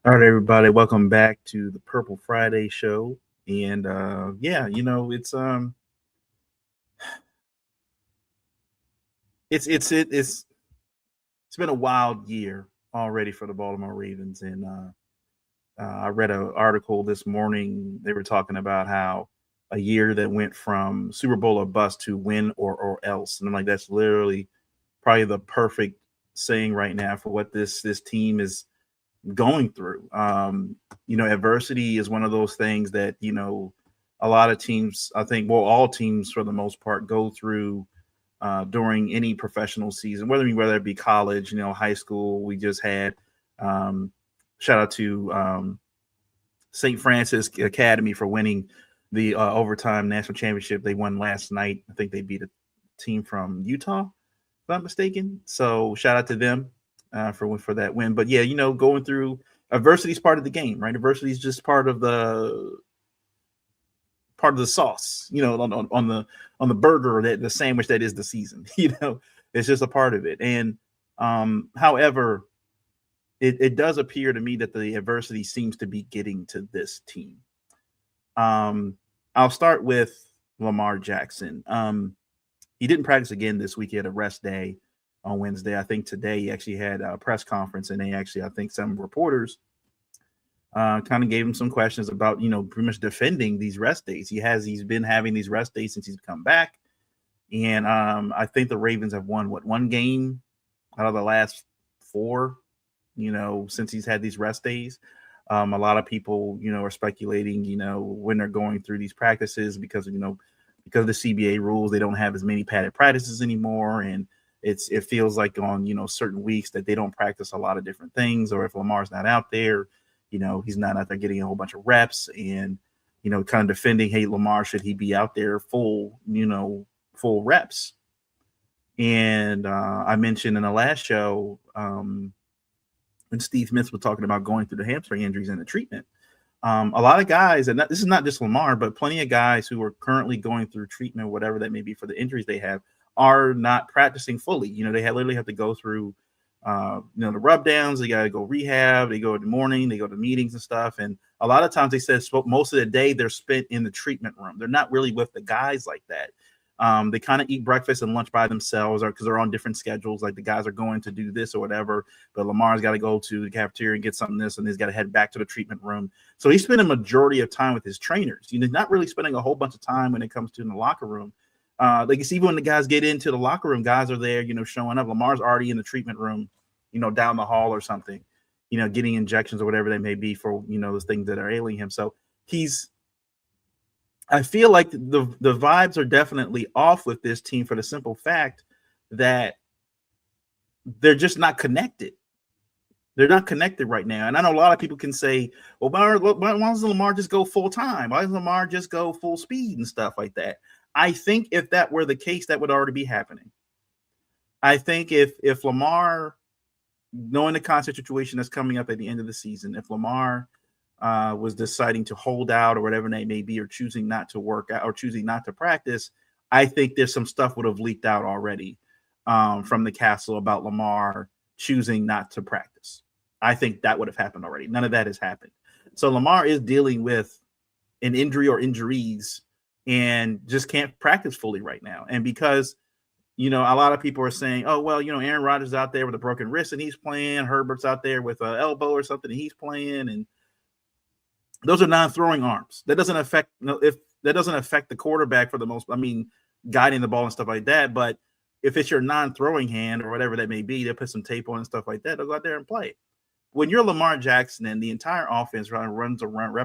All right, everybody, welcome back to the Purple Friday show. And yeah, it's been a wild year already for the Baltimore Ravens. And I read an article this morning. They were talking about how a year that went from Super Bowl or bust to win or else, and I'm like, that's literally probably the perfect saying right now for what this team is going through. Adversity is one of those things that, a lot of teams, I think, well, all teams for the most part go through during any professional season, whether it be college, high school. We just had um, shout out to St. Francis Academy for winning the overtime national championship. They won last night. I think they beat a team from Utah, if I'm not mistaken. So shout out to them for that win. But yeah, going through adversity is part of the game, right? Adversity is just part of the sauce, on the burger or the sandwich that is the season. It's just a part of it. And however, it does appear to me that the adversity seems to be getting to this team. I'll start with Lamar Jackson. He didn't practice again this week. He had a rest day on Wednesday. I think today he actually had a press conference, and I think some reporters kind of gave him some questions about, pretty much defending these rest days. He's been having these rest days since he's come back. And I think the Ravens have won one game out of the last four, since he's had these rest days. A lot of people, are speculating, when they're going through these practices because of the CBA rules, they don't have as many padded practices anymore. And it feels like on, certain weeks that they don't practice a lot of different things, or if Lamar's not out there, he's not out there getting a whole bunch of reps and, kind of defending, hey, Lamar, should he be out there full reps? And I mentioned in the last show, when Steve Smith was talking about going through the hamstring injuries and the treatment, a lot of guys, and this is not just Lamar, but plenty of guys who are currently going through treatment, whatever that may be for the injuries they have, are not practicing fully. They literally have to go through, the rub downs. They got to go rehab. They go in the morning. They go to meetings and stuff. And a lot of times they said most of the day they're spent in the treatment room. They're not really with the guys like that. They kind of eat breakfast and lunch by themselves, or because they're on different schedules. Like the guys are going to do this or whatever, but Lamar's got to go to the cafeteria and get something this, and he's got to head back to the treatment room. So he's spending a majority of time with his trainers. Not really spending a whole bunch of time when it comes to in the locker room. Like you see when the guys get into the locker room, guys are there, showing up. Lamar's already in the treatment room, down the hall or something, getting injections or whatever they may be for, those things that are ailing him. So I feel like the vibes are definitely off with this team for the simple fact that they're just not connected. They're not connected right now. And I know a lot of people can say, well, why doesn't Lamar just go full time? Why doesn't Lamar just go full speed and stuff like that? I think if that were the case, that would already be happening. I think if Lamar, knowing the concert situation that's coming up at the end of the season, if Lamar was deciding to hold out or whatever they may be, or choosing not to work out or choosing not to practice, I think there's some stuff would have leaked out already from the castle about Lamar choosing not to practice. I think that would have happened already. None of that has happened. So Lamar is dealing with an injury or injuries and just can't practice fully right now. And because, a lot of people are saying, oh, well, Aaron Rodgers is out there with a broken wrist and he's playing. Herbert's out there with an elbow or something and he's playing. And those are non-throwing arms. That doesn't affect the quarterback for the most. I mean, guiding the ball and stuff like that. But if it's your non-throwing hand or whatever that may be, they'll put some tape on and stuff like that. They'll go out there and play. When you're Lamar Jackson and the entire offense runs around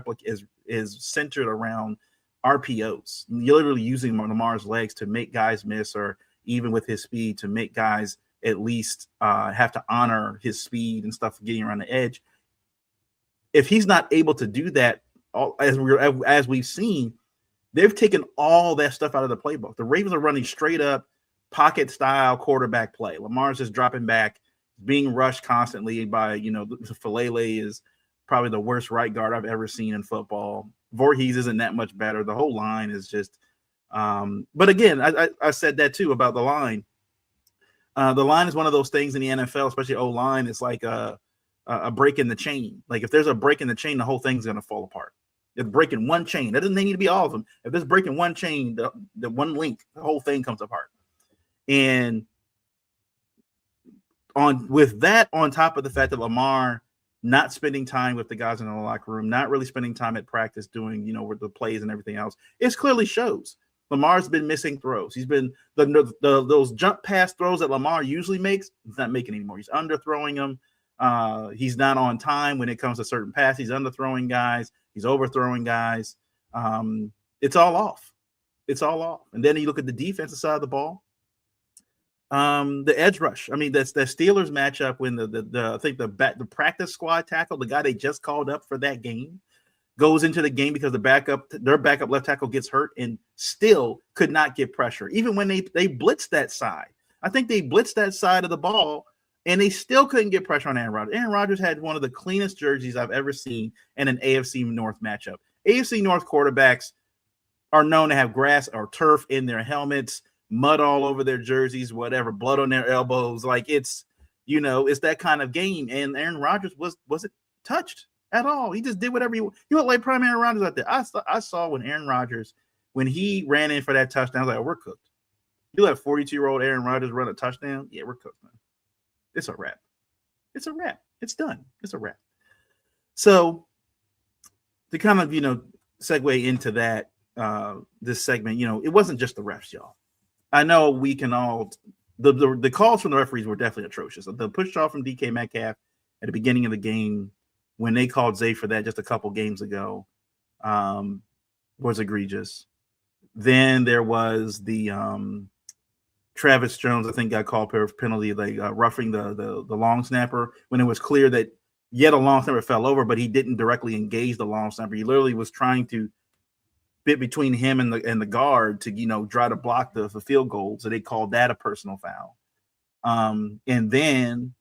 is centered around RPOs, you're literally using Lamar's legs to make guys miss, or even with his speed to make guys at least have to honor his speed and stuff getting around the edge. If he's not able to do that, as we've seen, they've taken all that stuff out of the playbook. The Ravens are running straight up pocket style quarterback play. Lamar's just dropping back, being rushed constantly by, Falele is probably the worst right guard I've ever seen in football. Voorhees isn't that much better. The whole line is just, but again, I said that too about the line. The line is one of those things in the NFL, especially O-line. It's like a break in the chain. Like if there's a break in the chain, the whole thing's going to fall apart. If breaking one chain, that doesn't need to be all of them. If there's breaking one chain, the one link, the whole thing comes apart. And with that, on top of the fact that Lamar not spending time with the guys in the locker room, not really spending time at practice doing, with the plays and everything else, it clearly shows. Lamar's been missing throws. He's been those jump pass throws that Lamar usually makes, he's not making anymore. He's underthrowing them. He's not on time when it comes to certain passes. He's underthrowing guys. He's overthrowing guys. It's all off. It's all off. And then you look at the defensive side of the ball. The edge rush. I mean, that's the Steelers matchup when I think the practice squad tackle, the guy they just called up for that game, goes into the game because their backup left tackle gets hurt and still could not get pressure. Even when they blitzed that side. I think they blitzed that side of the ball and they still couldn't get pressure on Aaron Rodgers. Aaron Rodgers had one of the cleanest jerseys I've ever seen in an AFC North matchup. AFC North quarterbacks are known to have grass or turf in their helmets, mud all over their jerseys, whatever, blood on their elbows. Like it's that kind of game. And Aaron Rodgers wasn't touched at all. He just did whatever he looked like prime Aaron Rodgers out there. I saw when Aaron Rodgers, when he ran in for that touchdown, I was like, we're cooked. You let 42-year-old Aaron Rodgers run a touchdown? Yeah, we're cooked, man. It's a wrap. It's a wrap. It's done. It's a wrap. So to kind of, segue into that, this segment, it wasn't just the refs, y'all. I know we can all the calls from the referees were definitely atrocious. The push off from DK Metcalf at the beginning of the game when they called Zay for that just a couple games ago was egregious. Then there was the Travis Jones, I think, got called for penalty, like roughing the long snapper when it was clear that yet a long snapper fell over, but he didn't directly engage the long snapper. He literally was trying to fit between him and the guard to try to block the field goal. So they called that a personal foul. And then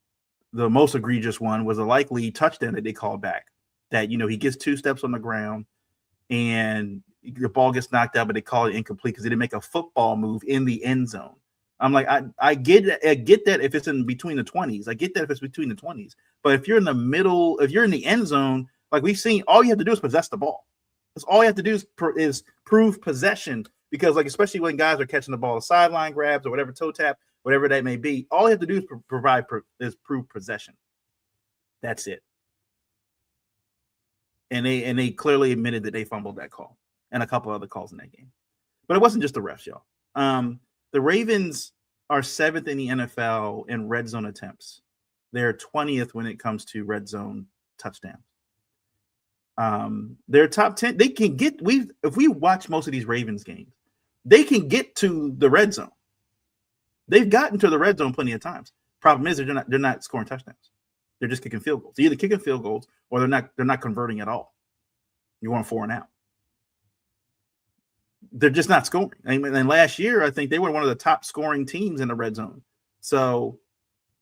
the most egregious one was a likely touchdown that they called back. That he gets 2 steps on the ground and the ball gets knocked out, but they call it incomplete because they didn't make a football move in the end zone. I'm like, I get that if it's in between the 20s. I get that if it's between the 20s. But if you're in the middle, if you're in the end zone, like we've seen, all you have to do is possess the ball. That's all you have to do is prove possession. Because especially when guys are catching the ball, sideline grabs or whatever, toe tap, whatever that may be, all you have to do is prove possession. That's it. And they clearly admitted that they fumbled that call and a couple other calls in that game. But it wasn't just the refs, y'all. The Ravens are 7th in the NFL in red zone attempts. They're 20th when it comes to red zone touchdowns. They're top 10. They can get if we watch most of these Ravens games, they can get to the red zone. They've gotten to the red zone plenty of times. Problem is they're not scoring touchdowns. They're just kicking field goals. They're either kicking field goals or they're not converting at all. You're going 4 and out. They're just not scoring. And last year, I think they were one of the top scoring teams in the red zone. So,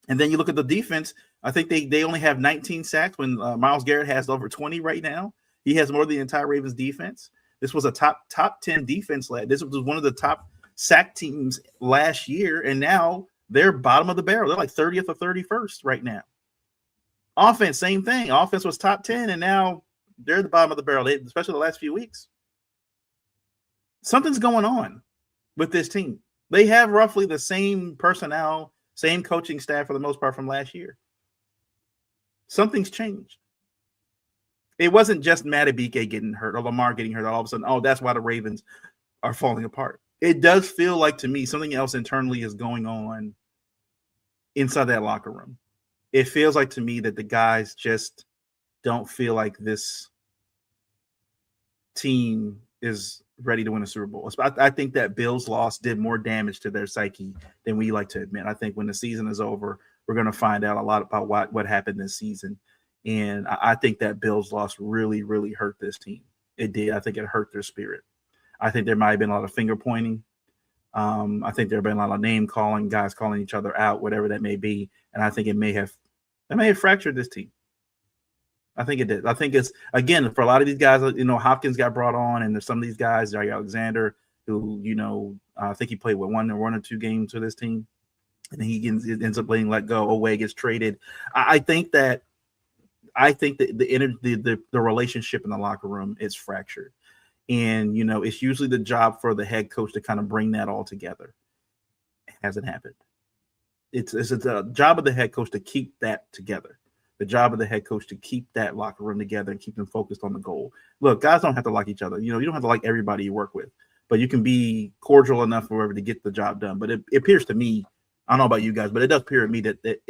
and then you look at the defense. I think they only have 19 sacks when Myles Garrett has over 20 right now. He has more than the entire Ravens defense. This was a top 10 defense. This was one of the top sack teams last year, and now they're bottom of the barrel. They're like 30th or 31st right now. Offense, same thing. Offense was top 10, and now they're at the bottom of the barrel, especially the last few weeks. Something's going on with this team. They have roughly the same personnel, same coaching staff for the most part from last year. Something's changed. It wasn't just Madubuike getting hurt or Lamar getting hurt all of a sudden. Oh, that's why the Ravens are falling apart. It does feel like to me something else internally is going on inside that locker room. It feels like to me that the guys just don't feel like this team is ready to win a Super Bowl. I think that Bills loss did more damage to their psyche than we like to admit. I think when the season is over, we're going to find out a lot about what happened this season. And I think that Bills loss really, really hurt this team. It did. I think it hurt their spirit. I think there might have been a lot of finger pointing. I think there have been a lot of name calling, guys calling each other out, whatever that may be. And I think it may have fractured this team. I think it did. I think it's, again, for a lot of these guys, Hopkins got brought on, and there's some of these guys, Jair Alexander, who, I think he played with one or 2 games for this team. And he ends up being let go. Oweh gets traded. I think that I think that the relationship in the locker room is fractured. And, it's usually the job for the head coach to kind of bring that all together. It hasn't happened. It's the job of the head coach to keep that together. The job of the head coach to keep that locker room together and keep them focused on the goal. Look, guys don't have to like each other. You don't have to like everybody you work with, but you can be cordial enough for whoever to get the job done. But it appears to me, I don't know about you guys, but it does appear to me that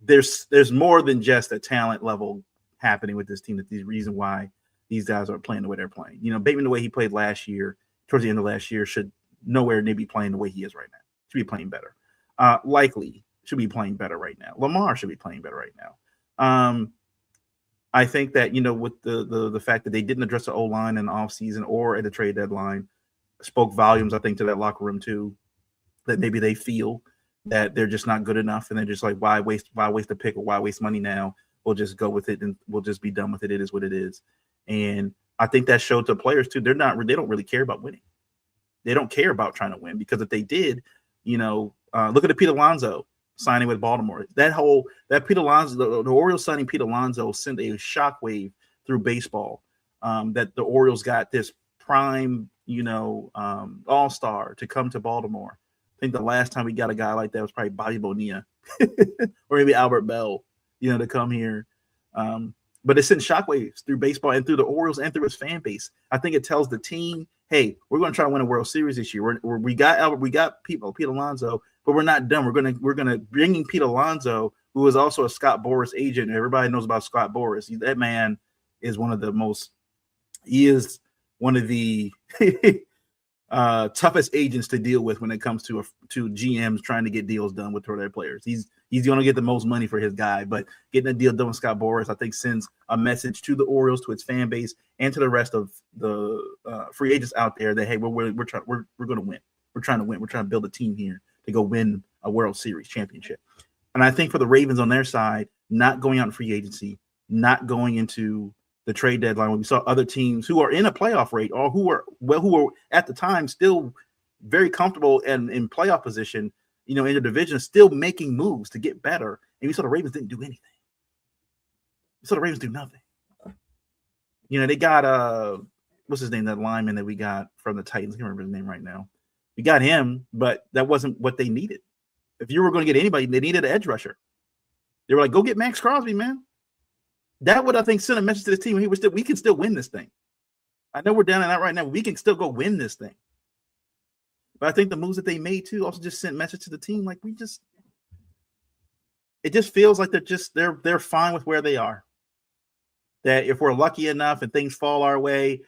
there's more than just a talent level happening with this team. That the reason why these guys are playing the way they're playing. Bateman, the way he played last year, towards the end of last year, should nowhere near be playing the way he is right now. Should be playing better. Likely should be playing better right now. Lamar should be playing better right now. I think that, with the fact that they didn't address the O-line in the offseason or at the trade deadline spoke volumes, I think, to that locker room too, that maybe they feel that they're just not good enough. And they're just like, why waste a pick or why waste money now? We'll just go with it and we'll just be done with it. It is what it is. And I think that showed to players too. They don't really care about winning. They don't care about trying to win, because if they did, look at the Pete Alonso signing with Baltimore. That Pete Alonso, the Orioles signing Pete Alonso sent a shockwave through baseball. That the Orioles got this prime, all-star to come to Baltimore. I think the last time we got a guy like that was probably Bobby Bonilla or maybe Albert Bell, to come here. But it sent shockwaves through baseball and through the Orioles and through his fan base. I think it tells the team, hey, we're going to try to win a World Series this year. We got Pete Alonso, but we're not done. We're gonna bring in Pete Alonso, who is also a Scott Boras agent. Everybody knows about Scott Boras. That man is one of the toughest agents to deal with when it comes to GMs trying to get deals done with their players. He's going to get the most money for his guy, but getting a deal done with Scott Boras, I think, sends a message to the Orioles, to its fan base, and to the rest of the free agents out there that, hey, we're going to win. We're trying to win. We're trying to build a team here to go win a World Series championship. And I think for the Ravens on their side, not going out in free agency, not going into the trade deadline, when we saw other teams who are in a playoff rate or who were at the time still very comfortable and in playoff position, in the division, still making moves to get better. And we saw the Ravens didn't do anything. We saw the Ravens do nothing. They got what's his name, that lineman that we got from the Titans. I can't remember his name right now. We got him, but that wasn't what they needed. If you were going to get anybody, they needed an edge rusher. They were like, go get Max Crosby, man. That would, I think, send a message to the team. We can still win this thing. I know we're down and out right now, but we can still go win this thing. But I think the moves that they made too also just sent a message to the team, like it just feels like they're fine with where they are. That if we're lucky enough and things fall our way,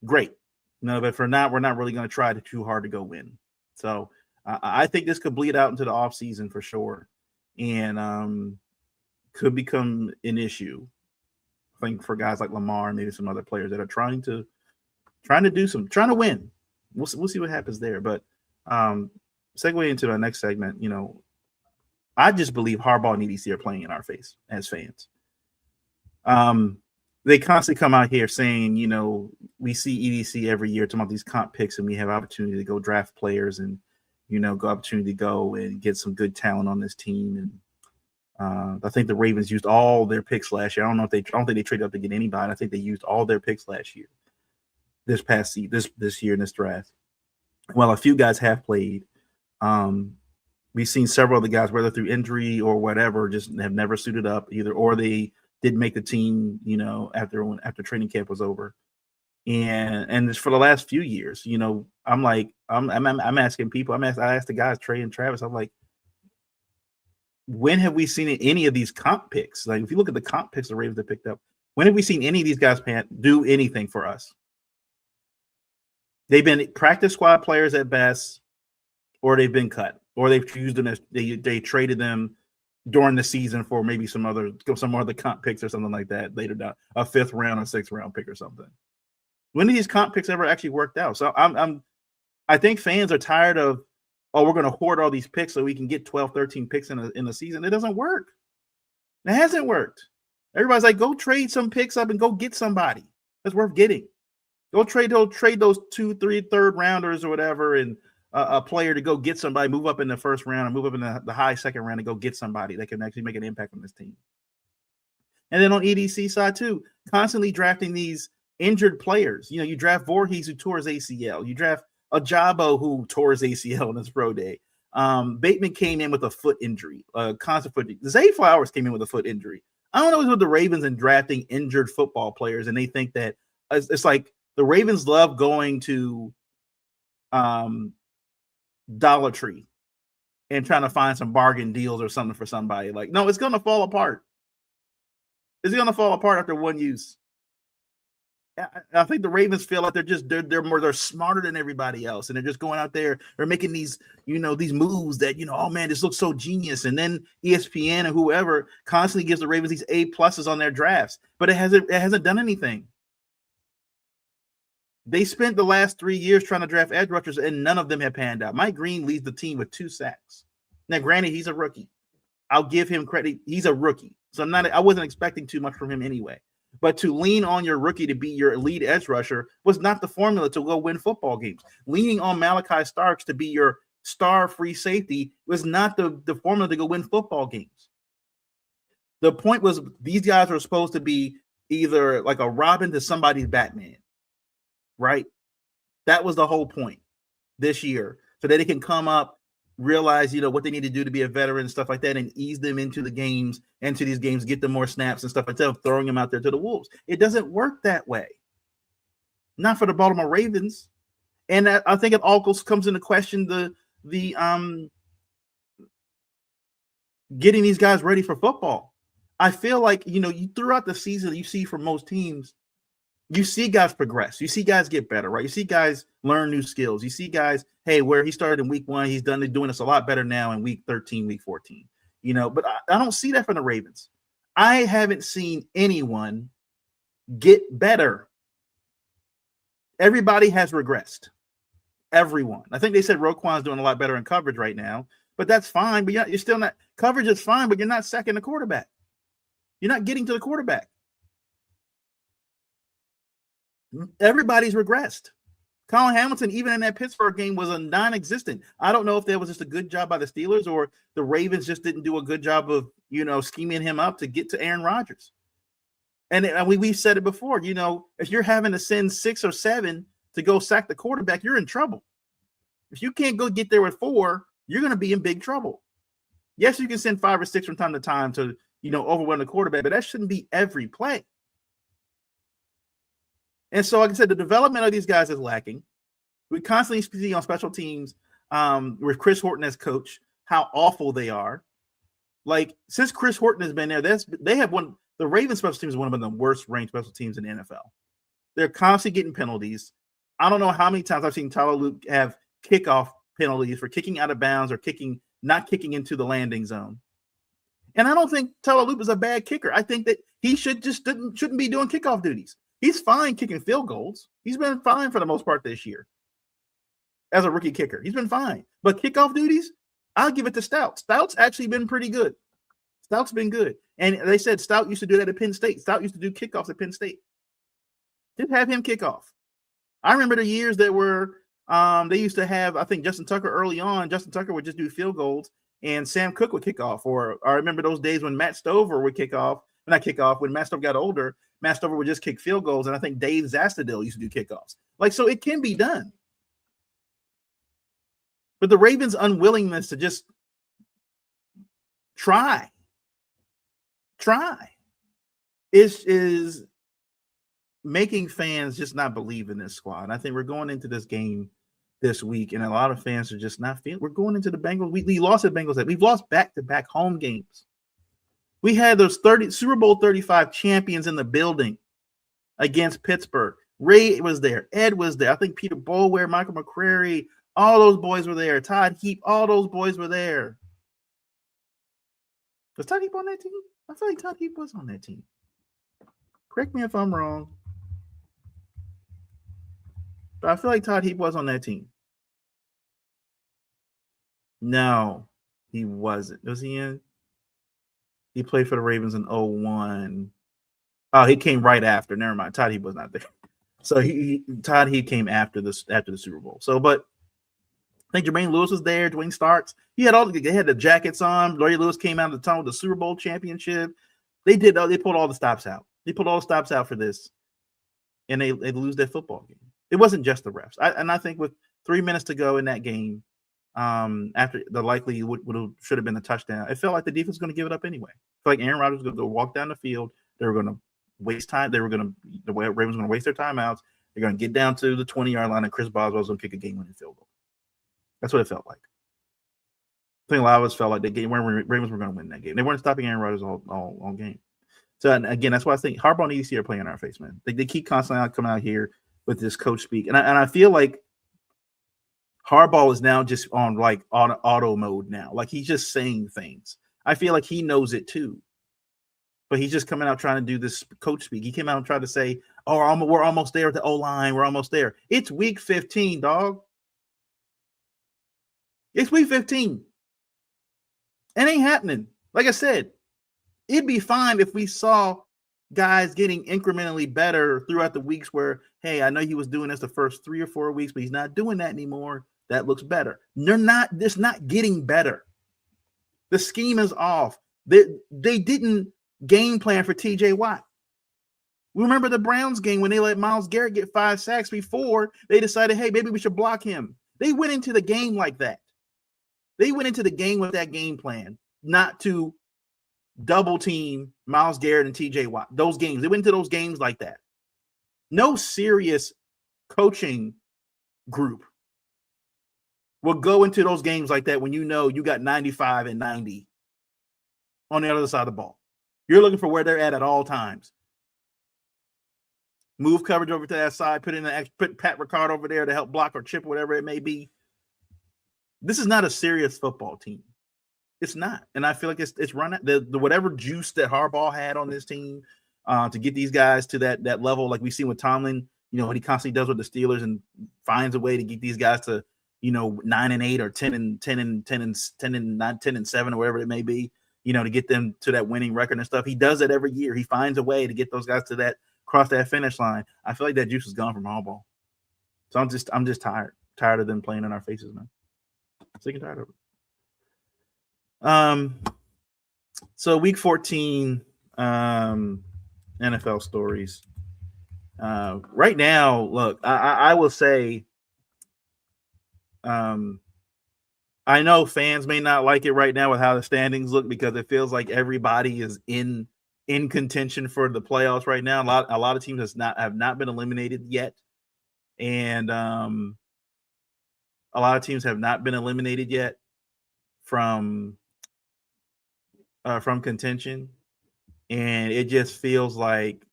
great. No, but for now, we're not really going to try too hard to go win. So I think this could bleed out into the offseason for sure, and could become an issue. I think for guys like Lamar and maybe some other players that are trying to win. We'll see what happens there. But segue into the next segment, I just believe Harbaugh and EDC are playing in our face as fans. They constantly come out here saying, we see EDC every year talking about these comp picks, and we have opportunity to go draft players and, opportunity to go and get some good talent on this team. And I think the Ravens used all their picks last year. I don't think they traded up to get anybody. I think they used all their picks last year, this past season, this year in this draft. Well, a few guys have played. We've seen several of the guys, whether through injury or whatever, just have never suited up either, or they didn't make the team, after training camp was over. And it's for the last few years, I'm asking people, I asked the guys, Trey and Travis, I'm like, when have we seen any of these comp picks? Like, if you look at the comp picks the Ravens have picked up, when have we seen any of these guys do anything for us? They've been practice squad players at best, or they've been cut, or they've used them as they traded them during the season for maybe some more of the comp picks or something like that later down, a 5th round or 6th round pick or something. When did these comp picks ever actually worked out? So I think fans are tired of, we're going to hoard all these picks so we can get 12, 13 picks in a season. It doesn't work. It hasn't worked. Everybody's like, go trade some picks up and go get somebody that's worth getting. Go trade those 2, 3, third rounders or whatever, and a player to go get somebody, move up in the first round and move up in the high second round and go get somebody that can actually make an impact on this team. And then on EDC side too, constantly drafting these injured players. You draft Voorhees, who tore his ACL. You draft Ajabo, who tore his ACL in his pro day. Bateman came in with a foot injury, constant foot injury. Zay Flowers came in with a foot injury. I don't know what's with the Ravens and drafting injured football players, and they think that it's like the Ravens love going to Dollar Tree and trying to find some bargain deals or something for somebody. Like, no, it's going to fall apart. It's going to fall apart after one use. I think the Ravens feel like they're smarter than everybody else, and they're just going out there. They're making these these moves that oh man, this looks so genius. And then ESPN and whoever constantly gives the Ravens these A+ on their drafts, but it hasn't done anything. They spent the last 3 years trying to draft edge rushers, and none of them have panned out. Mike Green leads the team with 2 sacks. Now, granted, he's a rookie. I'll give him credit. He's a rookie, so I wasn't expecting too much from him anyway. But to lean on your rookie to be your lead edge rusher was not the formula to go win football games. Leaning on Malachi Starks to be your star free safety was not the formula to go win football games. The point was these guys were supposed to be either like a Robin to somebody's Batman, right? That was the whole point this year, so that they can come up, realize what they need to do to be a veteran and stuff like that, and ease them into these games, get them more snaps and stuff instead of throwing them out there to the wolves. It doesn't work that way. Not for the Baltimore Ravens. And I think it all comes into question the getting these guys ready for football. I feel like you throughout the season, you see for most teams, you see guys progress. You see guys get better, right? You see guys learn new skills. You see guys, hey, where he started in week 1, he's doing this a lot better now in week 13, week 14. But I don't see that from the Ravens. I haven't seen anyone get better. Everybody has regressed. Everyone. I think they said Roquan's doing a lot better in coverage right now, but that's fine. But you're still not. Coverage is fine, but you're not sacking the quarterback. You're not getting to the quarterback. Everybody's regressed. Colin Hamilton, even in that Pittsburgh game, was a non-existent. I don't know if that was just a good job by the Steelers or the Ravens just didn't do a good job of, scheming him up to get to Aaron Rodgers. And we've said it before, if you're having to send 6 or 7 to go sack the quarterback, you're in trouble. If you can't go get there with 4, you're going to be in big trouble. Yes, you can send 5 or 6 from time to time to, overwhelm the quarterback, but that shouldn't be every play. And so, like I said, the development of these guys is lacking. We constantly see on special teams with Chris Horton as coach how awful they are. Like, since Chris Horton has been there, the Ravens special teams is one of the worst ranked special teams in the NFL. They're constantly getting penalties. I don't know how many times I've seen Tyler Luke have kickoff penalties for kicking out of bounds or not kicking into the landing zone. And I don't think Tyler Luke is a bad kicker. I think that he shouldn't be doing kickoff duties. He's fine kicking field goals. He's been fine for the most part this year as a rookie kicker. He's been fine. But kickoff duties, I'll give it to Stout. Stout's actually been pretty good. Stout's been good. And they said Stout used to do that at Penn State. Stout used to do kickoffs at Penn State. Just have him kick off. I remember the years that were they used to have, I think, Justin Tucker early on. Justin Tucker would just do field goals and Sam Cook would kick off. Or I remember those days when Matt Stover would kick off. When Matt Stover got older, Matt Stover would just kick field goals, and I think Dave Zastadil used to do kickoffs. So it can be done. But the Ravens' unwillingness to just try is making fans just not believe in this squad. And I think we're going into this game this week, and a lot of fans are just not feeling. We're going into the Bengals. We lost the Bengals. We've lost back-to-back home games. We had those Super Bowl 35 champions in the building against Pittsburgh. Ray was there. Ed was there. I think Peter Boulware, Michael McCrary, all those boys were there. Todd Heap, all those boys were there. Was Todd Heap on that team? I feel like Todd Heap was on that team. Correct me if I'm wrong. But I feel like Todd Heap was on that team. No, he wasn't. Was he in? He played for the Ravens in 2001. Oh, he came right after. Never mind. Todd Heap was not there. So Todd Heap came after the Super Bowl. So, but I think Jermaine Lewis was there. Dwayne Starks. They had the jackets on. Larry Lewis came out of the tunnel with the Super Bowl championship. They did. They pulled all the stops out. They pulled all the stops out for this, and they lose their football game. It wasn't just the refs. I think with 3 minutes to go in that game, after the likely should have been a touchdown, it felt like the defense was going to give it up anyway. It felt like Aaron Rodgers was going to go walk down the field. They were going to waste time. The Ravens were going to waste their timeouts. They're going to get down to the 20-yard line, and Chris Boswell was going to kick a game-winning field goal. That's what it felt like. I think a lot of us felt like the Ravens were going to win that game. They weren't stopping Aaron Rodgers all game. So again, that's why I think Harbaugh and EDC are playing in our face, man. They keep constantly coming out here with this coach speak, and I feel like Harbaugh is now just on like auto mode now. Like he's just saying things. I feel like he knows it too, but he's just coming out trying to do this coach speak. He came out and tried to say, "Oh, we're almost there at the O-line. We're almost there." It's week 15, dog. It's week 15. It ain't happening. Like I said, it'd be fine if we saw guys getting incrementally better throughout the weeks where, hey, I know he was doing this the first 3 or 4 weeks, but he's not doing that anymore. That looks better. It's not getting better. The scheme is off. They didn't game plan for TJ Watt. Remember the Browns game when they let Myles Garrett get 5 sacks before they decided, hey, maybe we should block him. They went into the game like that. They went into the game with that game plan, not to double team Myles Garrett and TJ Watt. Those games, they went into those games like that. No serious coaching group will go into those games like that when you know you got 95 and 90 on the other side of the ball. You're looking for where they're at all times. Move coverage over to that side, put Pat Ricard over there to help block or chip, whatever it may be. This is not a serious football team. It's not. And I feel like it's run out. The whatever juice that Harbaugh had on this team to get these guys to that level, like we've seen with Tomlin, what he constantly does with the Steelers and finds a way to get these guys to, 9-8 or 10-7 or whatever it may be, to get them to that winning record and stuff. He does that every year. He finds a way to get those guys to cross that finish line. I feel like that juice is gone from Harbaugh. So I'm just tired of them playing in our faces, man. Sick and tired of it. So week 14, NFL stories. Right now, look, I will say, I know fans may not like it right now with how the standings look because it feels like everybody is in contention for the playoffs right now. A lot of teams have not been eliminated yet, and a lot of teams have not been eliminated yet from contention, and it just feels like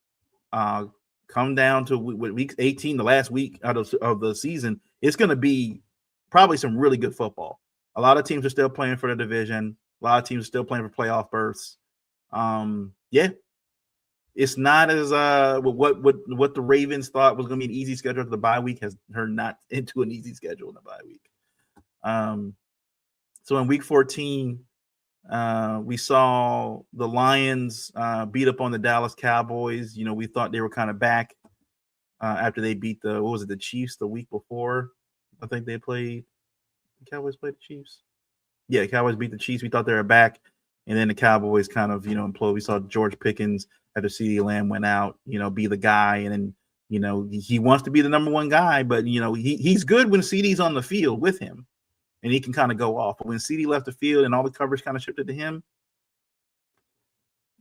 come down to week 18, the last week out of the season, it's going to be probably some really good football. A lot of teams are still playing for the division. A lot of teams are still playing for playoff berths. Yeah, it's not as what the Ravens thought was going to be an easy schedule after the bye week has turned not into an easy schedule in the bye week. So in week 14, we saw the Lions beat up on the Dallas Cowboys. We thought they were kind of back after they beat the Chiefs the week before. I think they played. The Cowboys played the Chiefs. Yeah, the Cowboys beat the Chiefs. We thought they were back, and then the Cowboys kind of implode. We saw George Pickens after CeeDee Lamb went out, be the guy, and then he wants to be the number one guy, but he's good when CeeDee's on the field with him. And he can kind of go off. But when CeeDee left the field and all the coverage kind of shifted to him,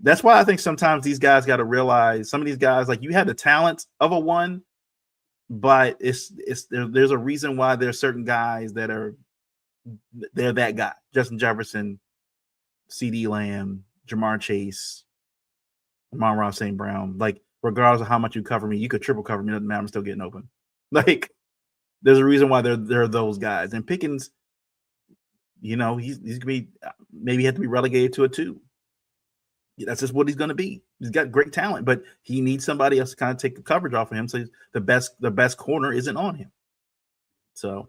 that's why I think sometimes these guys got to realize, some of these guys, like, you have the talent of a one, but there's a reason why there's certain guys they're that guy. Justin Jefferson, CeeDee Lamb, Jamar Chase, Amon-Ra St. Brown. Like, regardless of how much you cover me, you could triple cover me, doesn't matter, I'm still getting open. Like, there's a reason why they're those guys. And Pickens, he's gonna be, maybe have to be relegated to a 2. That's just what he's gonna be. He's got great talent, but he needs somebody else to kind of take the coverage off of him. So the best corner isn't on him. So,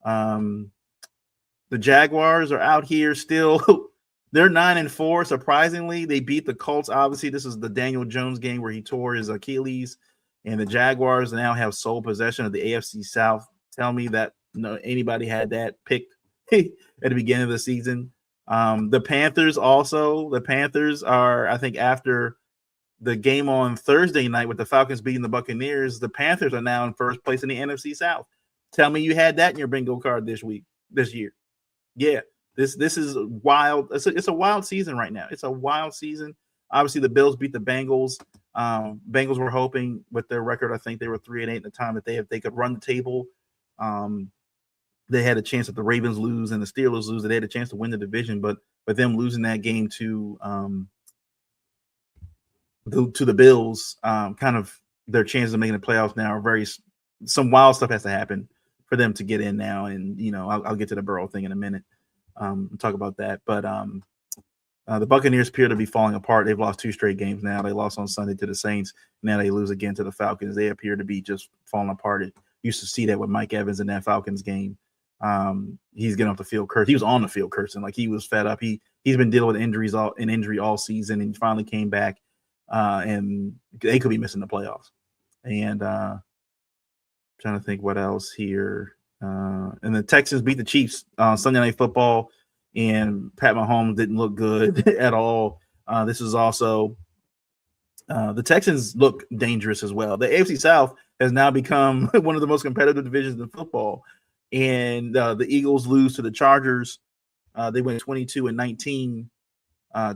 the Jaguars are out here still. They're 9-4. Surprisingly, they beat the Colts. Obviously, this is the Daniel Jones game where he tore his Achilles, and the Jaguars now have sole possession of the AFC South. Tell me that anybody had that picked at the beginning of the season. The Panthers also. The Panthers are, I think, after the game on Thursday night with the Falcons beating the Buccaneers, the Panthers are now in first place in the NFC South. Tell me you had that in your bingo card this year. Yeah, this is wild. It's a wild season right now. It's a wild season. Obviously, the Bills beat the Bengals. Bengals were hoping with their record. I think they were 3-8 at the time that if they could run the table. They had a chance if the Ravens lose and the Steelers lose, that they had a chance to win the division. But them losing that game to the Bills, kind of their chances of making the playoffs now are some wild stuff has to happen for them to get in now. And I'll get to the Burrow thing in a minute. Talk about that. But the Buccaneers appear to be falling apart. They've lost 2 straight games now. They lost on Sunday to the Saints. Now they lose again to the Falcons. They appear to be just falling apart. It used to see that with Mike Evans in that Falcons game. He's getting off the field cursing. He was on the field cursing, like he was fed up. He's been dealing with injury all season, and he finally came back. And they could be missing the playoffs. And trying to think what else here. And the Texans beat the Chiefs on Sunday Night Football, and Pat Mahomes didn't look good at all. This is also the Texans look dangerous as well. The AFC South has now become one of the most competitive divisions in football. And the Eagles lose to the Chargers. They went 22-19.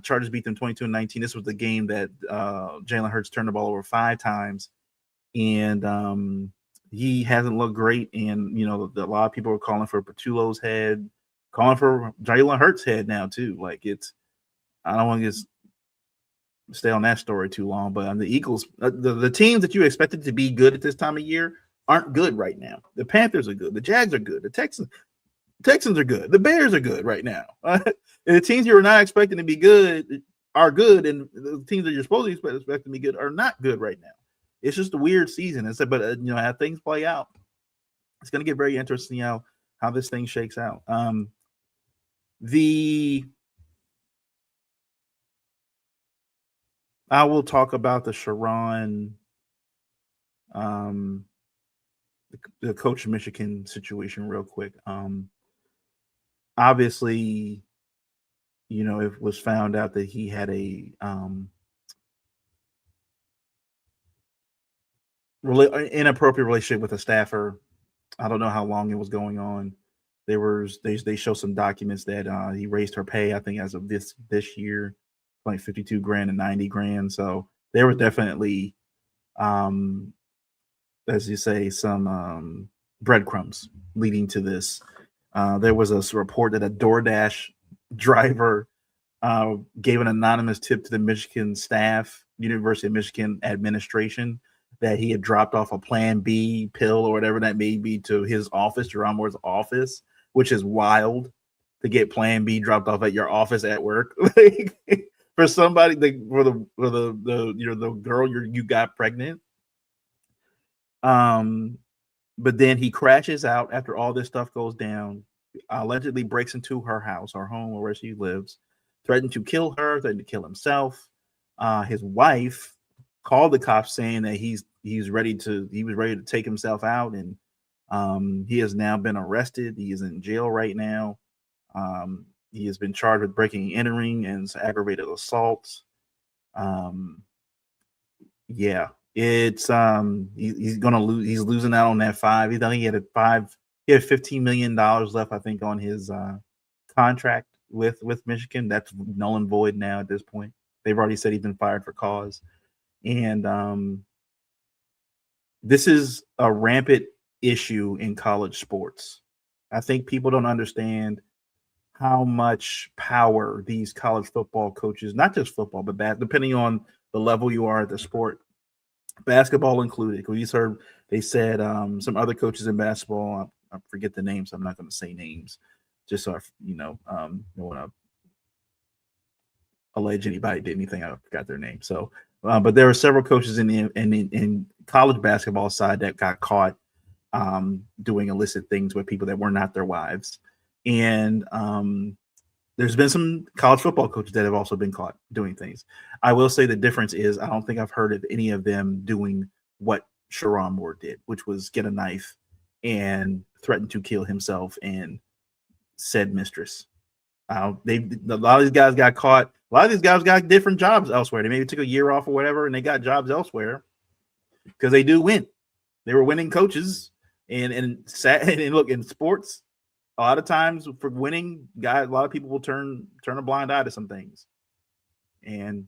Chargers beat them 22-19. This was the game that Jalen Hurts turned the ball over 5 times. And he hasn't looked great. And, a lot of people are calling for Patullo's head, calling for Jalen Hurts' head now, too. I don't want to just stay on that story too long, but the Eagles, the teams that you expected to be good at this time of year aren't good right now. The Panthers are good. The Jags are good. The Texans are good. The Bears are good right now. And the teams you were not expecting to be good are good, and the teams that you're supposed to expect to be good are not good right now. It's just a weird season. But how things play out, it's going to get very interesting how this thing shakes out. I will talk about the Sharon, the coach of Michigan situation real quick. Obviously, it was found out that he had a inappropriate relationship with a staffer. I don't know how long it was going on. They show some documents that he raised her pay, I think, as of this year, like $52,000 and $90,000. So there was definitely, as you say, some breadcrumbs leading to this. There was a report that a DoorDash driver gave an anonymous tip to the Michigan staff, University of Michigan administration, that he had dropped off a Plan B pill or whatever that may be to his office, Jerome Moore's office, which is wild to get Plan B dropped off at your office at work. For somebody, for the girl you got pregnant. But then he crashes out after all this stuff goes down, allegedly breaks into her house, her home, or where she lives, threatened to kill her, threatened to kill himself. His wife called the cops saying that he was ready to take himself out, and he has now been arrested. He is in jail right now. He has been charged with breaking and entering and aggravated assault. Yeah. It's he's gonna lose. He's losing out on that 5. He had $15 million left, I think, on his contract with Michigan. That's null and void now at this point. They've already said he's been fired for cause, and this is a rampant issue in college sports. I think people don't understand how much power these college football coaches, not just football, but depending on the level you are at the sport. Basketball included. They said some other coaches in basketball. I forget the names. So I'm not going to say names, just so don't want to allege anybody did anything. I forgot their name. So, but there were several coaches in college basketball side that got caught doing illicit things with people that were not their wives, and there's been some college football coaches that have also been caught doing things. I will say the difference is I don't think I've heard of any of them doing what Sharon Moore did, which was get a knife and threaten to kill himself and said mistress. A lot of these guys got caught. A lot of these guys got different jobs elsewhere. They maybe took a year off or whatever, and they got jobs elsewhere because they do win. They were winning coaches, and look, in sports, a lot of times for winning, a lot of people will turn a blind eye to some things. And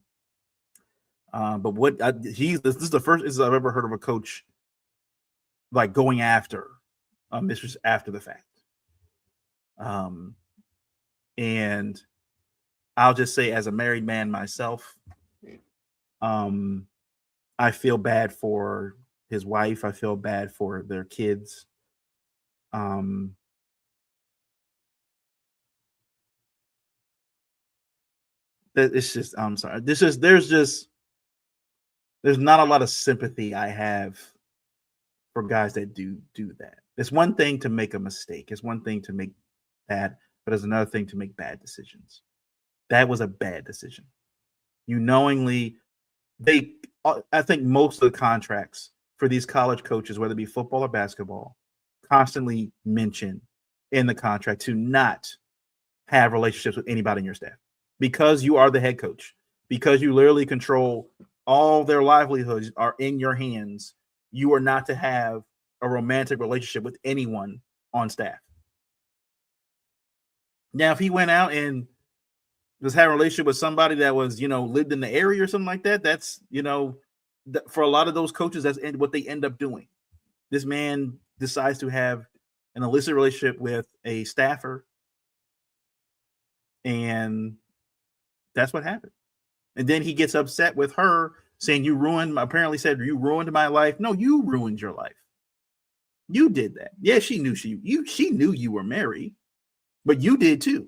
but this is the first I've ever heard of a coach like going after mistress after the fact. And I'll just say, as a married man myself, I feel bad for his wife. I feel bad for their kids. That it's just, I'm sorry. There's not a lot of sympathy I have for guys that do that. It's one thing to make a mistake. It's one thing to make bad, but it's another thing to make bad decisions. That was a bad decision. You knowingly, I think most of the contracts for these college coaches, whether it be football or basketball, constantly mention in the contract to not have relationships with anybody in your staff, because you are the head coach, because you literally control all their livelihoods are in your hands. You are not to have a romantic relationship with anyone on staff. Now, if he went out and was having a relationship with somebody that was, lived in the area or something like that, that's, for a lot of those coaches, that's what they end up doing. This man decides to have an illicit relationship with a staffer, and that's what happened. And then he gets upset with her, saying, apparently said, you ruined my life. No, you ruined your life. You did that. Yeah, she knew she knew you were married, but you did too.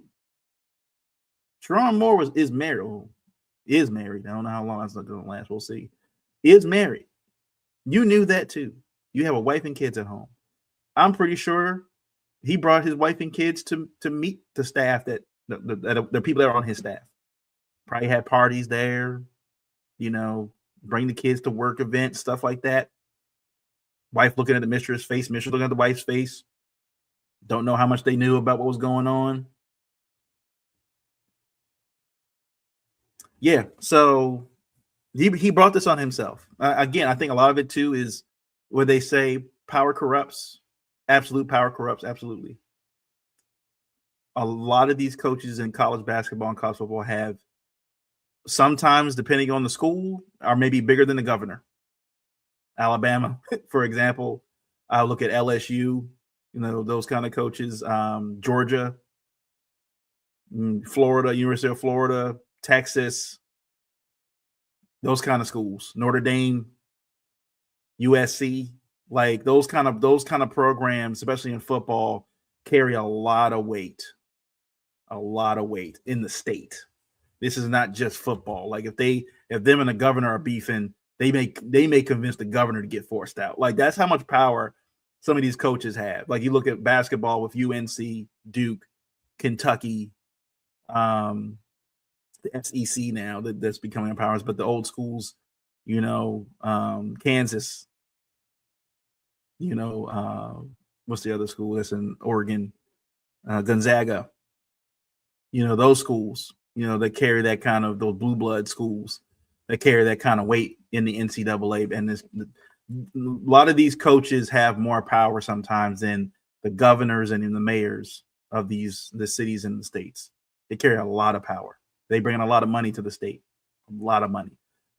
Sharon Moore is married. Is married. I don't know how long that's going to last. We'll see. Is married. You knew that too. You have a wife and kids at home. I'm pretty sure he brought his wife and kids to meet the staff that the people that are on his staff. Probably had parties there, bring the kids to work events, stuff like that. Wife looking at the mistress' face, mistress looking at the wife's face. Don't know how much they knew about what was going on. Yeah, so he brought this on himself. Again, I think a lot of it too is where they say power corrupts. Absolute power corrupts. Absolutely. A lot of these coaches in college basketball and college football have, sometimes, depending on the school, are maybe bigger than the governor. Alabama, for example. I look at LSU, those kind of coaches. Georgia, Florida, University of Florida, Texas, those kind of schools. Notre Dame, USC, like those kind of programs, especially in football, carry a lot of weight in the state. This is not just football. Like if them and the governor are beefing, they may convince the governor to get forced out. Like that's how much power some of these coaches have. Like you look at basketball with UNC, Duke, Kentucky, the SEC now that's becoming powers, but the old schools, Kansas, what's the other school that's in Oregon? Gonzaga. Those schools, that carry that kind of, those blue blood schools that carry that kind of weight in the NCAA. And a lot of these coaches have more power sometimes than the governors and in the mayors of the cities and the states. They carry a lot of power. They bring in a lot of money to the state, a lot of money.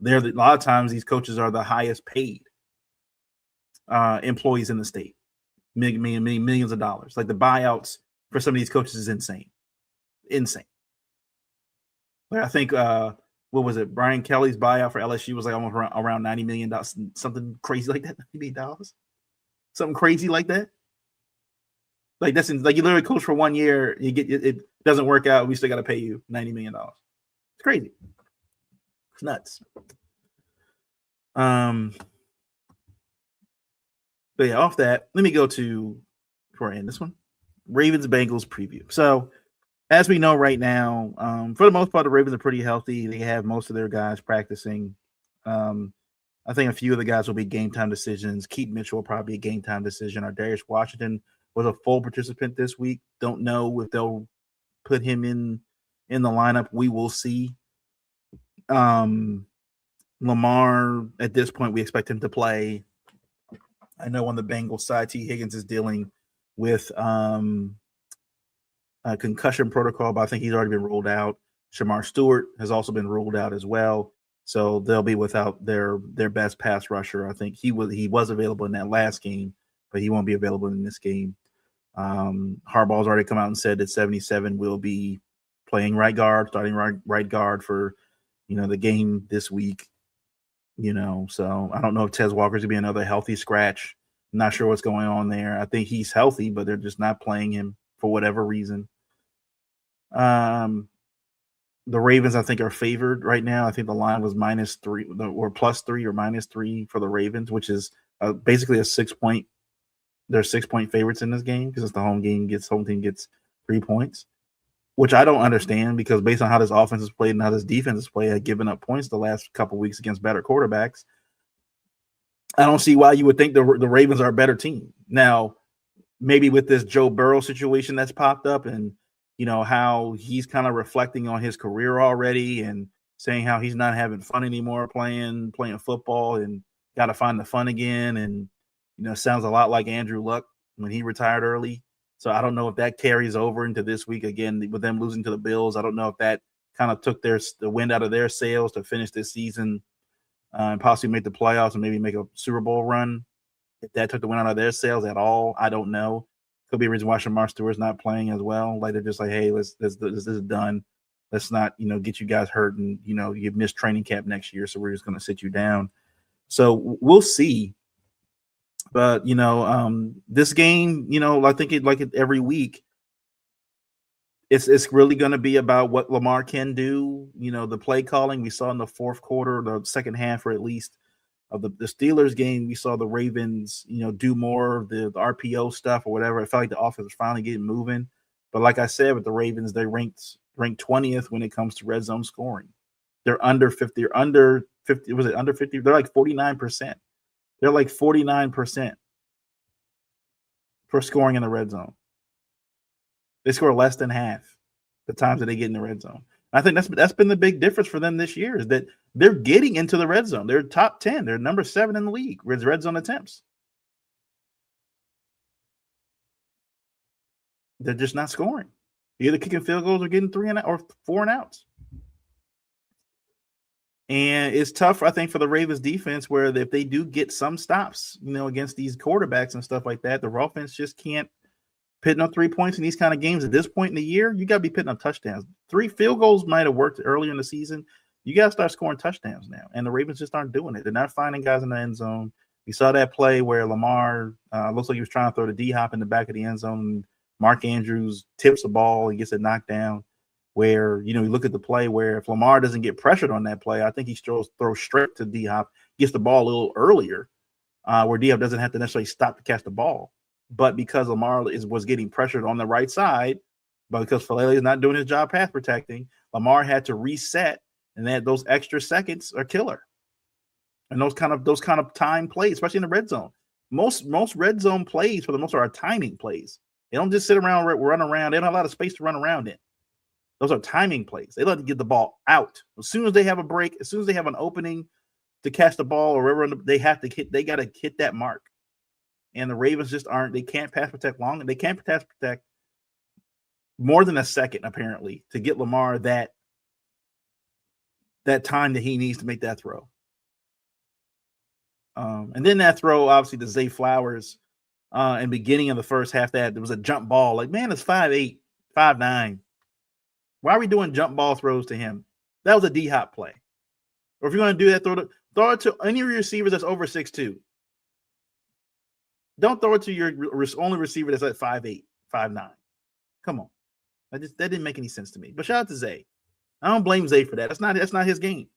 A lot of times these coaches are the highest paid employees in the state, millions of dollars. Like the buyouts for some of these coaches is insane. Like I think what was it? Brian Kelly's buyout for LSU was like almost around $90 million, something crazy like that. $90 million, something crazy like that. Like that's like you literally coach for 1 year, you get it doesn't work out. We still got to pay you $90 million. It's crazy. It's nuts. But yeah, off that, let me go to, before I end this one, Ravens Bengals preview. So as we know right now, for the most part, the Ravens are pretty healthy. They have most of their guys practicing. I think a few of the guys will be game time decisions. Keaton Mitchell will probably be a game time decision. Or Darius Washington was a full participant this week. Don't know if they'll put him in the lineup. We will see. Lamar, at this point, we expect him to play. I know on the Bengals side, T. Higgins is dealing with a concussion protocol, but I think he's already been ruled out. Shamar Stewart has also been ruled out as well. So they'll be without their best pass rusher. I think he was available in that last game, but he won't be available in this game. Harbaugh's already come out and said that 77 will be playing right guard, starting right guard for the game this week. So I don't know if Tez Walker's gonna be another healthy scratch. I'm not sure what's going on there. I think he's healthy, but they're just not playing him for whatever reason. The Ravens, I think, are favored right now. I think the line was -3 or +3 or -3 for the Ravens, which is basically a 6-point. They're 6-point favorites in this game because it's the home team gets 3 points, which I don't understand because based on how this offense is played and how this defense is played, had given up points the last couple weeks against better quarterbacks. I don't see why you would think the Ravens are a better team. Now, maybe with this Joe Burrow situation that's popped up and how he's kind of reflecting on his career already and saying how he's not having fun anymore playing football and got to find the fun again. And, sounds a lot like Andrew Luck when he retired early. So I don't know if that carries over into this week again with them losing to the Bills. I don't know if that kind of took the wind out of their sails to finish this season and possibly make the playoffs and maybe make a Super Bowl run. If that took the wind out of their sails at all, I don't know. Could be a reason why Shamar Stewart's not playing as well. Like they're just like, hey, this is done. Let's not, get you guys hurt and you miss training camp next year, so we're just going to sit you down. So we'll see. But this game, I think every week, it's really going to be about what Lamar can do. The play calling we saw in the fourth quarter, the second half, or at least of the Steelers game, we saw the Ravens, do more of the RPO stuff or whatever. It felt like the offense was finally getting moving. But like I said, with the Ravens, they ranked 20th when it comes to red zone scoring. They're under 50. They're under 50. Was it under 50? They're like 49%. They're like 49% for scoring in the red zone. They score less than half the times that they get in the red zone. I think that's been the big difference for them this year is that they're getting into the red zone. They're top 10. They're number 7 in the league with red zone attempts. They're just not scoring. Either kicking field goals or getting 3 and or 4 and outs. And it's tough, I think, for the Ravens defense where if they do get some stops, against these quarterbacks and stuff like that, the offense just can't pitting up 3 points in these kind of games at this point in the year. You got to be pitting up touchdowns. 3 field goals might have worked earlier in the season. You got to start scoring touchdowns now. And the Ravens just aren't doing it. They're not finding guys in the end zone. We saw that play where Lamar looks like he was trying to throw the D-hop in the back of the end zone. Mark Andrews tips the ball and gets it knocked down. Where, you look at the play where if Lamar doesn't get pressured on that play, I think he throws straight to D-hop, gets the ball a little earlier, where D-hop doesn't have to necessarily stop to catch the ball. But because Lamar was getting pressured on the right side, but because Falele is not doing his job pass protecting, Lamar had to reset, and those extra seconds are killer. And those kind of time plays, especially in the red zone. Most red zone plays for the most part are timing plays. They don't just sit around, run around. They don't have a lot of space to run around in. Those are timing plays. They let to get the ball out. As soon as they have a break, as soon as they have an opening to catch the ball or wherever, they got to hit that mark. And the Ravens just aren't. They can't pass protect long. They can't pass protect more than a second, apparently, to get Lamar that time that he needs to make that throw. And then that throw, obviously, to Zay Flowers in the beginning of the first half, that there was a jump ball. Like, man, it's 5'8", 5'9". Why are we doing jump ball throws to him? That was a D-hop play. Or if you're going to do that, throw it to any of your receivers that's over 6'2". Don't throw it to your only receiver that's at 5'8", 5'9". Come on. That didn't make any sense to me. But shout out to Zay. I don't blame Zay for that. That's not his game.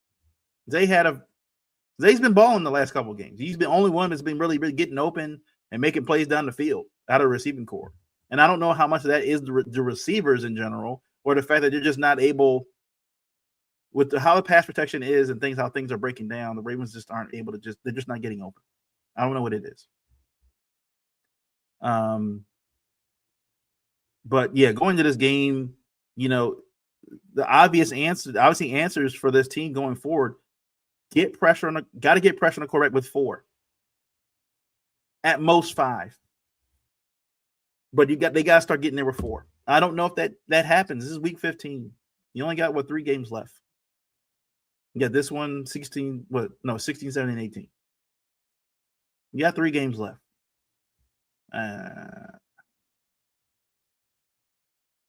Zay's been balling the last couple of games. He's the only one that's been really, really getting open and making plays down the field out of the receiving core. And I don't know how much of that is the receivers in general, or the fact that they're just not able, with how the pass protection is and how things are breaking down, the Ravens just aren't able to they're just not getting open. I don't know what it is. But yeah, going to this game, you know, the obviously answers for this team going forward. Got to get pressure on the quarterback with 4, at most 5. But they got to start getting there with 4. I don't know if that happens. This is week 15. You only got 3 games left. You got this one, 16, 16, 17, 18. You got 3 games left.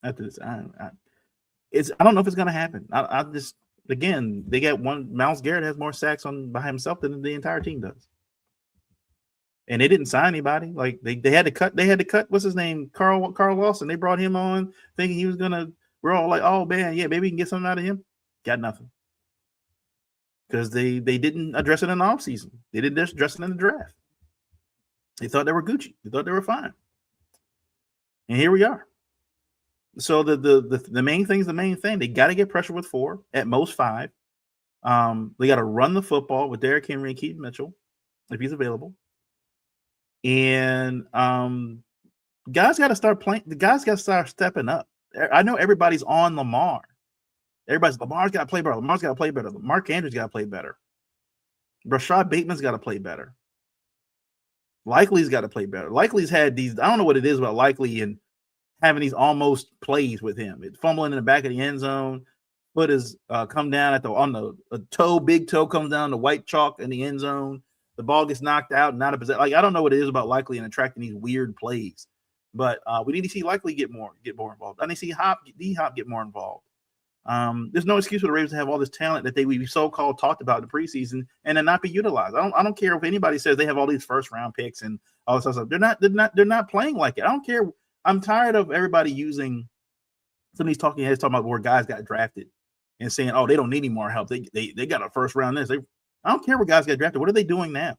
After this, I don't know if it's going to happen. I just, again, they got Myles Garrett has more sacks by himself than the entire team does. And they didn't sign anybody. Like they had to cut what's his name? Carl Lawson. They brought him on thinking he was gonna. We're all like, oh man, yeah, maybe we can get something out of him. Got nothing. Because they didn't address it in the offseason. They didn't address it in the draft. They thought they were Gucci. They thought they were fine. And here we are. So the main thing is the main thing. They got to get pressure with 4, at most 5. They got to run the football with Derrick Henry and Keaton Mitchell, if he's available. And guys got to start playing. The guys got to start stepping up. I know everybody's on Lamar. Lamar's got to play better. Lamar's got to play better. Mark Andrews got to play better. Rashad Bateman's got to play better. Likely's got to play better. Likely's had these. I don't know what it is about Likely and having these almost plays with him. It's fumbling in the back of the end zone. Foot is come down big toe comes down the white chalk in the end zone. The ball gets knocked out and out of possession. Like, I don't know what it is about Likely and attracting these weird plays, but we need to see Likely get more involved. I need to see D-Hop get more involved. There's no excuse for the Ravens to have all this talent that we so-called talked about in the preseason and then not be utilized. I don't care if anybody says they have all these first-round picks and all this stuff. They're not playing like it. I don't care. I'm tired of everybody using some of these talking heads talking about where guys got drafted and saying, "Oh, they don't need any more help. They got a first-round this." I don't care where guys get drafted. What are they doing now?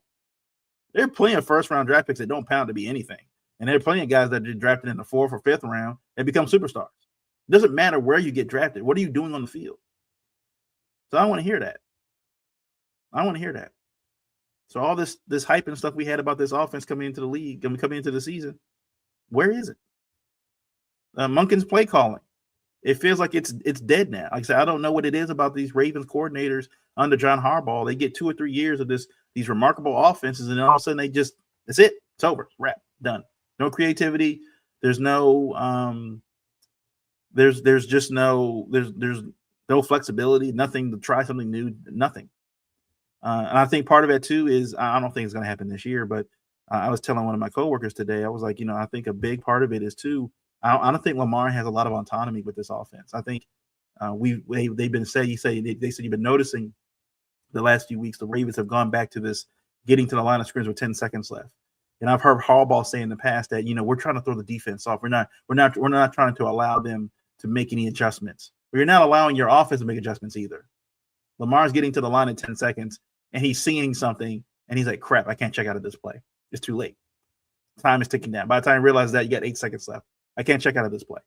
They're playing first-round draft picks that don't pound to be anything. And they're playing guys that are drafted in the 4th or 5th round and become superstars. It doesn't matter where you get drafted. What are you doing on the field? So I want to hear that. So all this hype and stuff we had about this offense coming into the league, coming into the season, where is it? Monken's play calling. It feels like it's dead now. Like I said, I don't know what it is about these Ravens coordinators under John Harbaugh. They get 2 or 3 years of these remarkable offenses, and then all of a sudden that's it. It's over. Wrap. Done. No creativity. There's no there's just no flexibility, nothing to try something new, nothing. And I think part of it too is I don't think it's going to happen this year, but I was telling one of my coworkers today, I was like, I think a big part of it is too, I don't think Lamar has a lot of autonomy with this offense. I think they said you've been noticing the last few weeks the Ravens have gone back to this getting to the line of scrimmage with 10 seconds left. And I've heard Harbaugh say in the past that we're trying to throw the defense off. We're not trying to allow them to make any adjustments. But you're not allowing your offense to make adjustments either. Lamar's getting to the line in 10 seconds and he's seeing something and he's like, crap, I can't check out of this play. It's too late. Time is ticking down. By the time you realize that, you got 8 seconds left. I can't check out of this play.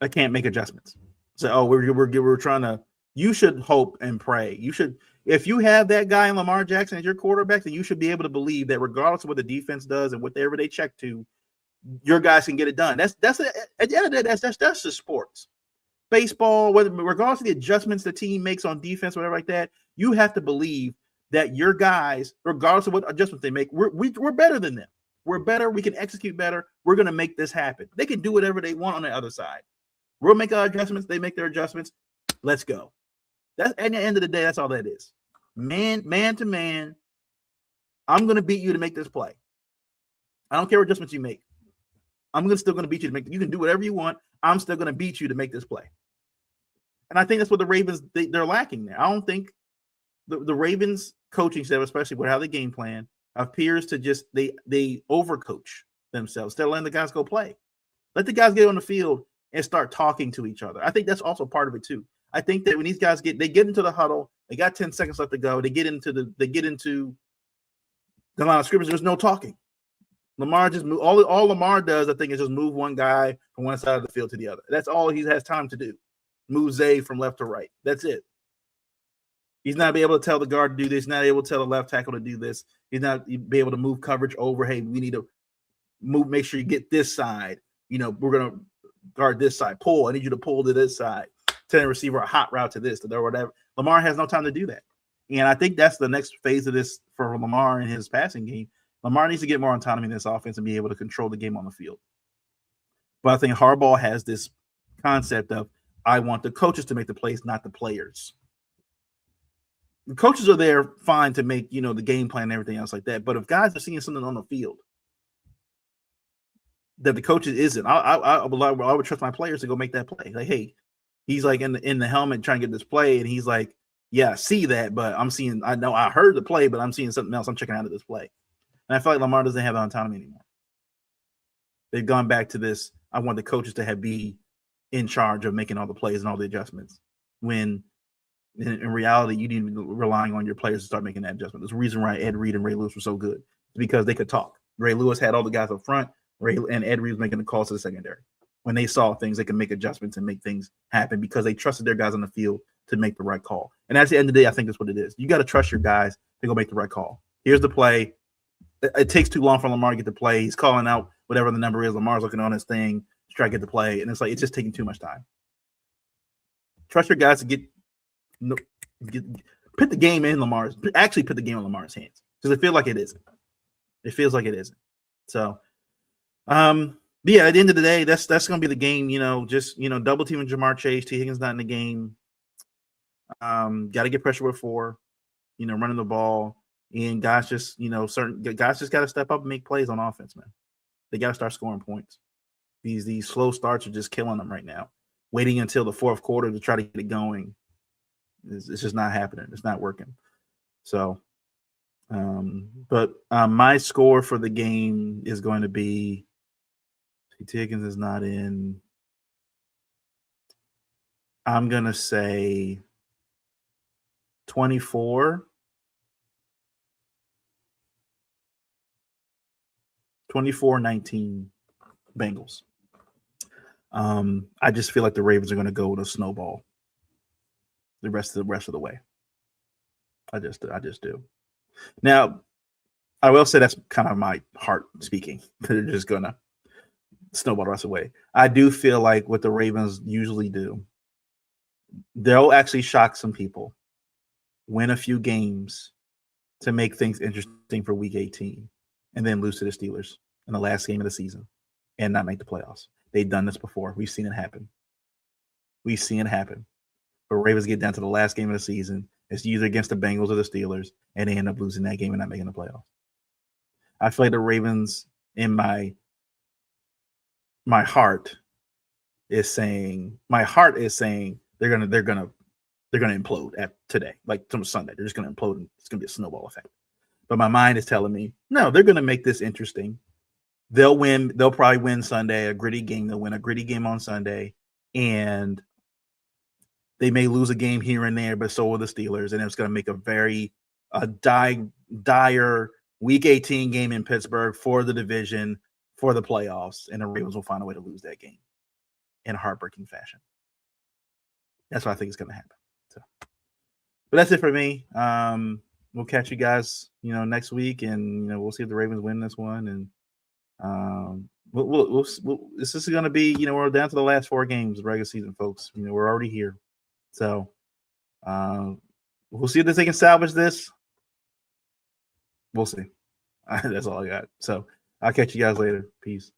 I can't make adjustments. So, we're trying to. You should hope and pray. You should, if you have that guy in Lamar Jackson as your quarterback, then you should be able to believe that regardless of what the defense does and whatever they check to, your guys can get it done. At the end of the day, that's just sports. Baseball, regardless of the adjustments the team makes on defense, whatever like that, you have to believe that your guys, regardless of what adjustments they make, we're better than them. We're better. We can execute better. We're going to make this happen. They can do whatever they want on the other side. We'll make our adjustments. They make their adjustments. Let's go. That's at the end of the day. That's all that is. Man to man. I'm going to beat you to make this play. I don't care what adjustments you make. I'm still going to beat you to make. You can do whatever you want. I'm still going to beat you to make this play. And I think that's what the Ravens they're lacking there. I don't think the Ravens coaching staff, especially with how they game plan, appears to just they overcoach themselves. They're letting the guys go play. Let the guys get on the field and start talking to each other. I think that's also part of it too. I think that when these guys get into the huddle, they got 10 seconds left to go. They get into the line of scrimmage. There's no talking. Lamar just move, all Lamar does, I think, is just move one guy from one side of the field to the other. That's all he has time to do. Move Zay from left to right. That's it. He's not be able to tell the guard to do this. He's not able to tell the left tackle to do this. He's not be able to move coverage over. Hey, we need to move. Make sure you get this side. We're gonna guard this side. Pull. I need you to pull to this side. Tell the receiver a hot route to this, to there, whatever. Lamar has no time to do that. And I think that's the next phase of this for Lamar in his passing game. Lamar needs to get more autonomy in this offense and be able to control the game on the field. But I think Harbaugh has this concept of, I want the coaches to make the plays, not the players. The coaches are there fine to make, the game plan and everything else like that. But if guys are seeing something on the field that the coaches isn't, I would trust my players to go make that play. Like, hey, he's like in the helmet trying to get this play, and he's like, yeah, I see that, but I know I heard the play, but I'm seeing something else. I'm checking out of this play. And I feel like Lamar doesn't have the autonomy anymore. They've gone back to this, I want the coaches to be in charge of making all the plays and all the adjustments, when in reality, you need to be relying on your players to start making that adjustment. There's a reason why Ed Reed and Ray Lewis were so good. It's because they could talk. Ray Lewis had all the guys up front. Ray and Ed Reed was making the calls to the secondary. When they saw things, they could make adjustments and make things happen because they trusted their guys on the field to make the right call. And at the end of the day, I think that's what it is. You got to trust your guys to go make the right call. Here's the play. It takes too long for Lamar to get the play. He's calling out whatever the number is. Lamar's looking on his thing to try to get the play. And it's like, it's just taking too much time. Trust your guys to put the game in Lamar's hands, because it feels like it isn't. It feels like it isn't. So, yeah, at the end of the day, that's going to be the game. Just double teaming Jamar Chase. T. Higgins not in the game. Got to get pressure with 4. Running the ball, and guys just certain guys just got to step up and make plays on offense, man. They got to start scoring points. These slow starts are just killing them right now. Waiting until the fourth quarter to try to get it going, it's just not happening. It's not working. So, but my score for the game is going to be, T. Higgins is not in. I'm going to say 24-19 Bengals. I just feel like the Ravens are going to go with a snowball the rest of the way. I just do. Now, I will say that's kind of my heart speaking. They're just going to snowball the rest of the way. I do feel like what the Ravens usually do, they'll actually shock some people, win a few games to make things interesting for Week 18, and then lose to the Steelers in the last game of the season and not make the playoffs. They've done this before. We've seen it happen. But Ravens get down to the last game of the season. It's either against the Bengals or the Steelers, and they end up losing that game and not making the playoffs. I feel like the Ravens, in my heart is saying they're gonna implode at today, like from Sunday. They're just gonna implode, and it's gonna be a snowball effect. But my mind is telling me, no, they're gonna make this interesting. They'll win. They'll probably win Sunday, a gritty game. They'll win a gritty game on Sunday, and they may lose a game here and there, but so will the Steelers, and it's going to make a very dire Week 18 game in Pittsburgh for the division, for the playoffs, and the Ravens will find a way to lose that game in a heartbreaking fashion. That's what I think is going to happen. So, but that's it for me. We'll catch you guys, next week, and we'll see if the Ravens win this one, and this is going to be, we're down to the last 4 games of the regular season, folks. We're already here. So we'll see if they can salvage this. We'll see. That's all I got. So I'll catch you guys later. Peace.